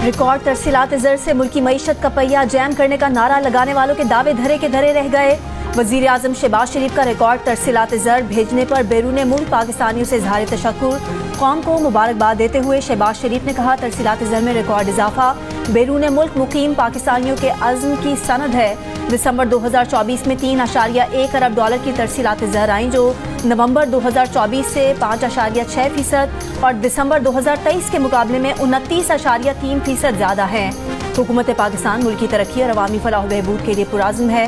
Record तरसीलात ज़र से मुल्की मईशत का पहिया जैम करने का नारा लगाने वालों के दावे धरे के धरे रह गए। वज़ीर आज़म शहबाज शरीफ का रिकॉर्ड तरसीलात ज़र भेजने पर बैरून मुल्क पाकिस्तानियों से इज़हार तशक्कुर। कौम को मुबारकबाद देते हुए शहबाज शरीफ ने कहा, तरसीलात ज़र में रिकॉर्ड इजाफा बैरून मुल्क मुकीम पाकिस्तानियों के अज़्म की सनद है। दिसंबर 2024 में 3.1 अरब डॉलर की तरसीलात ज़र आईं, जो नवंबर 2024 से 5.6% और दिसंबर 2023 के मुकाबले में 29.3% ज़्यादा है। हुकूमत पाकिस्तान मुल्क की तरक्की और अवामी फलाह बहबूद के लिए पुराज़्म है।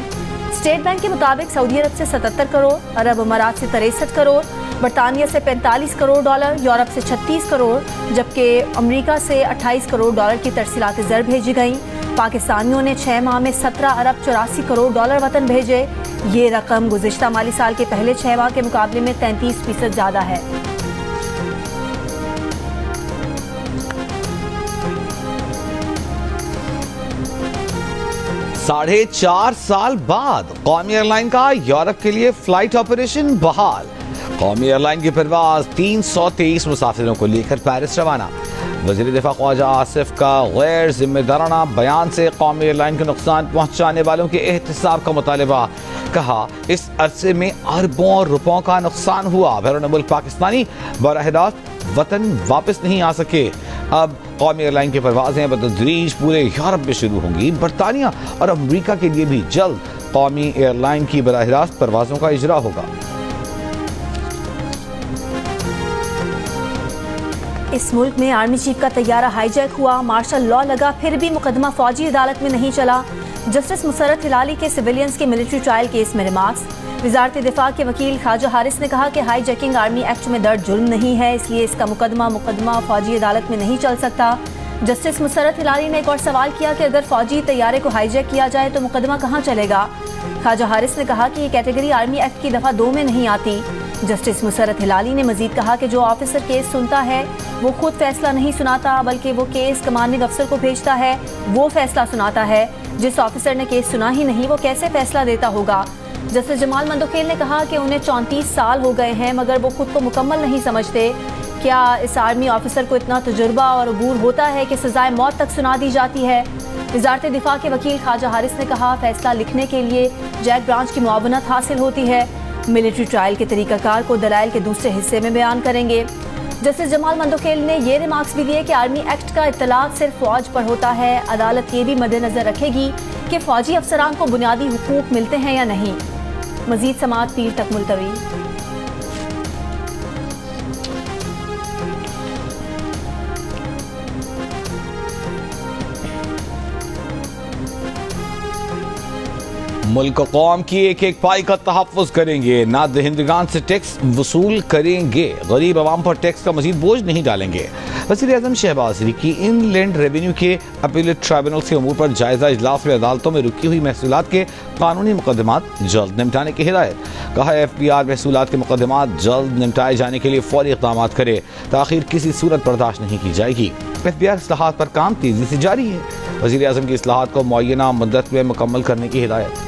स्टेट बैंक के मुताबिक सऊदी अरब से 77 करोड़, अरब अमारात से 63 करोड़, बरतानिया से 45 करोड़ डॉलर, यूरोप से 36 करोड़, जबकि अमेरिका से 28 करोड़ डॉलर की तरसीलात ज़र भेजी गईं। पाकिस्तानियों ने 6 माह में 17 अरब 84 करोड़ डॉलर वतन भेजे। ये रकम गुज़िश्ता माली साल के पहले 6 माह के मुकाबले में 33% ज़्यादा है। साढ़े 4 साल बाद कौमी एयरलाइन का यूरोप के लिए फ्लाइट ऑपरेशन बहाल। कौमी एयरलाइन की परवाज 323 मुसाफिरों को लेकर पेरिस रवाना। वज़ीर दिफा ख्वाजा आसिफ का गैर जिम्मेदाराना बयान से कौमी एयरलाइन को नुकसान पहुंचाने वालों के एहतसाब का मुतालबा। कहा, इस अरसे में अरबों रुपयों का नुकसान हुआ। बैरून मुल्क पाकिस्तानी बराह रास्त वतन वापस नहीं आ सके। अब कौमी एयरलाइन की परवाजें बतदरीज पूरे यूरोप में शुरू होंगी। बरतानिया और अमरीका के लिए भी जल्द कौमी एयरलाइन की बराह रास्त परवाजों का इजरा होगा। इस मुल्क में आर्मी चीफ का तैयारा हाईजैक हुआ, मार्शल लॉ लगा, फिर भी मुकदमा फौजी अदालत में नहीं चला। जस्टिस मुसर्रत हिलाली के सिविलियंस के मिलिट्री ट्रायल केस में रिमार्क्स। वजारत दिफा के वकील ख्वाजा हारिस ने कहा कि हाईजैकिंग आर्मी एक्ट में दर्ज जुल्म नहीं है, इसलिए इसका मुकदमा फौजी अदालत में नहीं चल सकता। जस्टिस मुसर्रत हिलाली ने एक और सवाल किया कि अगर फौजी तैयारे को हाईजैक किया जाए तो मुकदमा कहाँ चलेगा। ख्वाजा हारिस ने कहा कि ये कैटेगरी आर्मी एक्ट की दफ़ा 2 में नहीं आती। जस्टिस मुसर्रत हिलाली ने मजीद कहा कि जो ऑफिसर केस सुनता है वो खुद फैसला नहीं सुनाता, बल्कि वो केस कमांडिंग अफसर को भेजता है, वो फैसला सुनाता है। जिस ऑफिसर ने केस सुना ही नहीं, वो कैसे फैसला देता होगा। जस्टिस जमाल मंदोखेल ने कहा कि उन्हें 34 साल हो गए हैं, मगर वो खुद को मुकम्मल नहीं समझते। क्या इस आर्मी ऑफिसर को इतना तजुर्बा और अबूर होता है कि सजाए मौत तक सुना दी जाती है। वजारत दिफा के वकील ख्वाजा हारिस ने कहा, फैसला लिखने के लिए जैक ब्रांच की मुआवनत हासिल होती है। मिलिट्री ट्रायल के तरीकाकार को दलाइल के दूसरे हिस्से में बयान करेंगे। जस्टिस जमाल मंदोखेल ने ये रिमार्क्स भी दिए कि आर्मी एक्ट का इत्तलाक सिर्फ फौज पर होता है। अदालत ये भी मद्देनजर रखेगी कि फौजी अफसरान को बुनियादी हुकूक मिलते हैं या नहीं। मजीद समाअत पीर तक मुलतवी। मुल्क कौम की एक एक पाई का तहफ़्फ़ुज़ करेंगे, ना दहिंदगान से टैक्स वसूल करेंगे, गरीब आवाम पर टैक्स का मजीद बोझ नहीं डालेंगे। वज़ीर आज़म शहबाज शरीफ की इनलैंड रेवेन्यू के अपीलेट ट्राइब्यूनल के अमूर पर जायजा इजलास में अदालतों में रुकी हुई महसूलात के कानूनी मुकदमात जल्द निपटाने की हिदायत। कहा, FBR महसूलात के मुकदमात जल्द निपटाए जाने के लिए फौरी इक़दाम करे, ताख़ीर किसी सूरत बर्दाश्त नहीं की जाएगी। FBR इस्लाहात पर काम तेज़ी से जारी है। वज़ीर आज़म की इस्लाहात को मुअय्यना मुद्दत में मुकम्मल करने की हिदायत।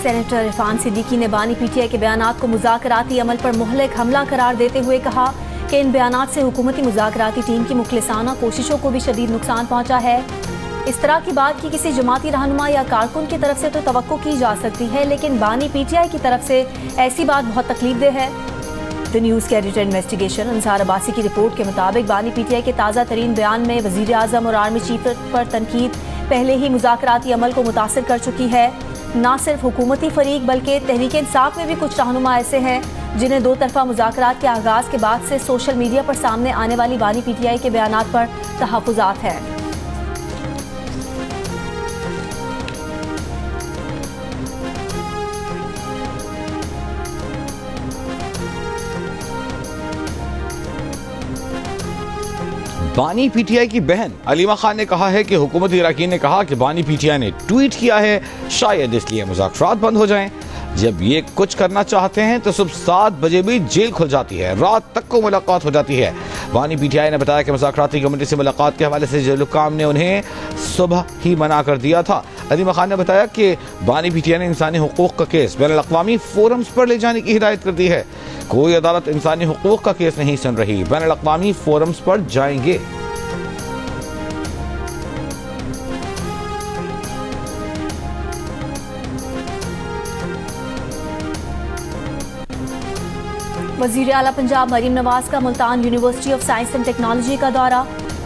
सेनेटर इरफान सिद्दीकी ने बानी PTI के बयानात को मुज़ाकराती अमल पर मुहलिक हमला करार देते हुए कहा कि इन बयानात से हुकूमती मुज़ाकराती टीम की मुखलिसाना कोशिशों को भी शदीद नुकसान पहुंचा है। इस तरह की बात की किसी जमाती रहनुमा या कारकुन की तरफ से तो तवक्को की जा सकती है, लेकिन बानी PTI की तरफ से ऐसी बात बहुत तकलीफदेह है। द न्यूज़ के एडिटर इन्वेस्टिगेशन अंसार अब्बासी की रिपोर्ट के मुताबिक बानी PTI के ताज़ा तरीन बयान में वज़ीर आज़म और आर्मी चीफ पर तनकीद पहले ही मुज़ाकराती अमल को मुतासिर कर चुकी है। ना सिर्फ हुकूमती फरीक बल्कि तहरीक इंसाफ में भी कुछ रहनुमा ऐसे हैं जिन्हें दो तरफा मुज़ाकरात के आगाज़ के बाद से सोशल मीडिया पर सामने आने वाली बानी PTI के बयानात पर तहफ़्फ़ुज़ात हैं। बानी PTI की बहन अलीमा खान ने कहा है कि हुकूमत इराकी ने कहा कि बानी PTI ने ट्वीट किया है, शायद इसलिए मुज़ाकरात बंद हो जाएं। जब ये कुछ करना चाहते हैं तो सुबह 7 बजे भी जेल खुल जाती है, रात तक को मुलाकात हो जाती है। बानी पीटीआई ने बताया कि मुज़ाकराती कमेटी से मुलाकात के हवाले से जलीलुक्काम ने उन्हें सुबह ही मना कर दिया था। अलीमा खान ने बताया कि बानी पीटीआई ने इंसानी हुकूक का केस बैनुल-अक़वामी फोरम्स पर ले जाने की हिदायत कर दी है। कोई अदालत इंसानी हुकूक का केस नहीं सुन रही, बैनुल-अक़वामी फोरम्स पर जाएंगे। वज़ीर आला पंजाब मरीम नवाज का Multan university of science and technology का दौरा,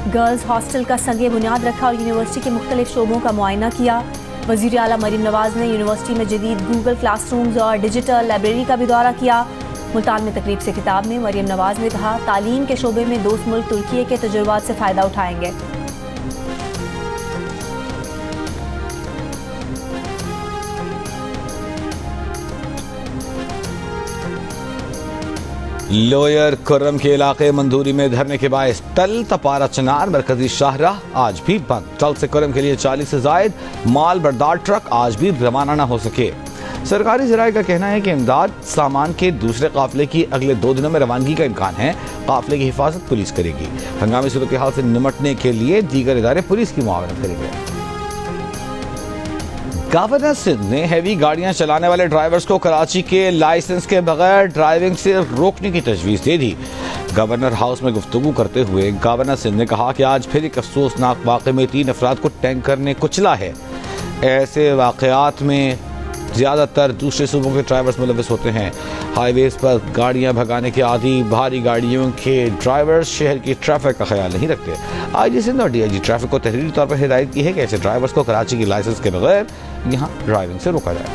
गर्ल्स हॉस्टल का संगे बुनियाद रखा और यूनिवर्सिटी के मुख्तलिफ शोबों का मुआयना किया। वज़ीर आला मरीम नवाज ने यूनिवर्सिटी में जदीद गूगल क्लासरूम्स और डिजिटल लाइब्रेरी का भी दौरा किया। मुल्तान में तकरीब से खिताब में मरीम नवाज ने कहा, तालीम के शोबे में दोस्त मुल्क तुर्की के तजुर्बात से फ़ायदा उठाएंगे। लोयर खुर्रम के इलाके मंदूरी में धरने के बायस तल तपारा चनार मरकजी शाहराह आज भी बंद। तल से खुर्रम के लिए 40 से जायद माल बरदार ट्रक आज भी रवाना न हो सके। सरकारी ज़राए का कहना है कि इमदाद सामान के दूसरे काफिले की अगले 2 दिनों में रवानगी का इम्कान है। काफिले की हिफाजत पुलिस करेगी। हंगामी सूरत हाल से निमटने के लिए दीगर इदारे पुलिस की मुआवनत करेंगे। गवर्नर सिंध ने हैवी गाड़ियां चलाने वाले ड्राइवर्स को कराची के लाइसेंस के बगैर ड्राइविंग से रोकने की तजवीज़ दे दी। गवर्नर हाउस में गुफ्तगू करते हुए गवर्नर सिंध ने कहा कि आज फिर एक अफसोसनाक वाक़े में 3 अफराद को टैंकर ने कुचला है। ऐसे वाक़यात में ज़्यादातर दूसरे सूबों के ड्राइवर्स मुलविस होते हैं। हाईवेज पर गाड़ियां भगाने के आदि भारी गाड़ियों के ड्राइवर्स शहर की ट्रैफिक का ख्याल नहीं रखते। आईजी सिंध और डीआईजी ट्रैफिक को तहरीरी तौर पर हिदायत की है कि ऐसे ड्राइवर्स को कराची की लाइसेंस के बगैर यहां ड्राइविंग से रोका जाए।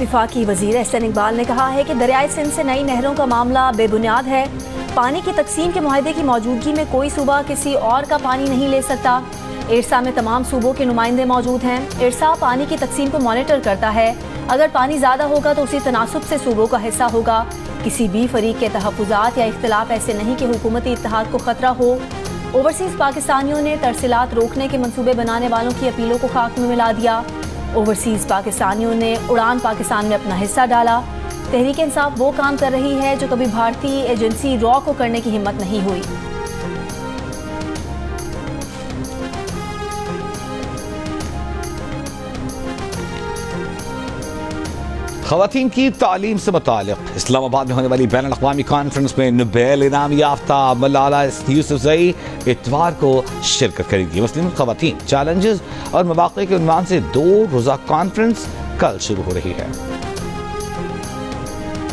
वफाकी वज़ीर एहसन इकबाल ने कहा है कि दरियाए सिंध से नई नहरों का मामला बेबुनियाद है। पानी की तकसीम के मुआहदे की मौजूदगी में कोई सूबा किसी और का पानी नहीं ले सकता। इरसा में तमाम सूबों के नुमाइंदे मौजूद हैं। इरसा पानी की तकसीम को मॉनिटर करता है। अगर पानी ज़्यादा होगा तो उसी तनासुब से सूबों का हिस्सा होगा। किसी भी फरीक के तहफ़्फ़ुज़ात या इख्तिलाफ ऐसे नहीं कि हुकूमती इत्तेहाद को ख़तरा हो। ओवरसीज़ पाकिस्तानियों ने तरसीलात रोकने के मंसूबे बनाने वालों की अपीलों को खाक में मिला दिया। ओवरसीज़ पाकिस्तानियों ने उड़ान पाकिस्तान में अपना हिस्सा डाला। तहरीक इंसाफ वो काम कर रही है जो कभी भारतीय एजेंसी रॉ को करने की हिम्मत नहीं हुई। ख़वातीन की तालीम से मुताल्लिक़ इस्लामाबाद में होने वाली बैनुल अक़वामी कॉन्फ्रेंस में नोबेल इनाम याफ्ता मलाला यूसुफ़ज़ई इतवार को शिरकत करेंगी। मुस्लिम ख़वातीन चैलेंजेस और मवाक़े के उन्वान से 2 रोज़ा कॉन्फ्रेंस कल शुरू हो रही है।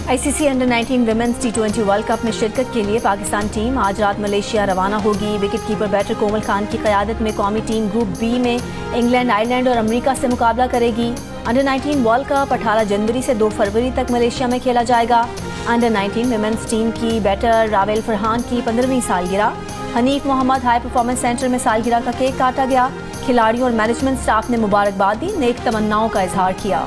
ICC under 19 women's T20 world cup में शिरकत के लिए पाकिस्तान टीम आज रात मलेशिया रवाना होगी। विकेट कीपर बैटर कोमल खान की क़यादत में कौमी टीम ग्रुप बी में इंग्लैंड, आयरलैंड और अमेरिका से मुकाबला करेगी। अंडर 19 वर्ल्ड कप 18 जनवरी से 2 फरवरी तक मलेशिया में खेला जाएगा। अंडर 19 विमेंस टीम की बैटर रावेल फरहान की 15वीं सालगिरह। Hanif Mohammad high performance centre में सालगिरह का केक काटा गया। खिलाड़ियों और मैनेजमेंट स्टाफ ने मुबारकबाद दी, नेक तमन्नाओं का इजहार किया।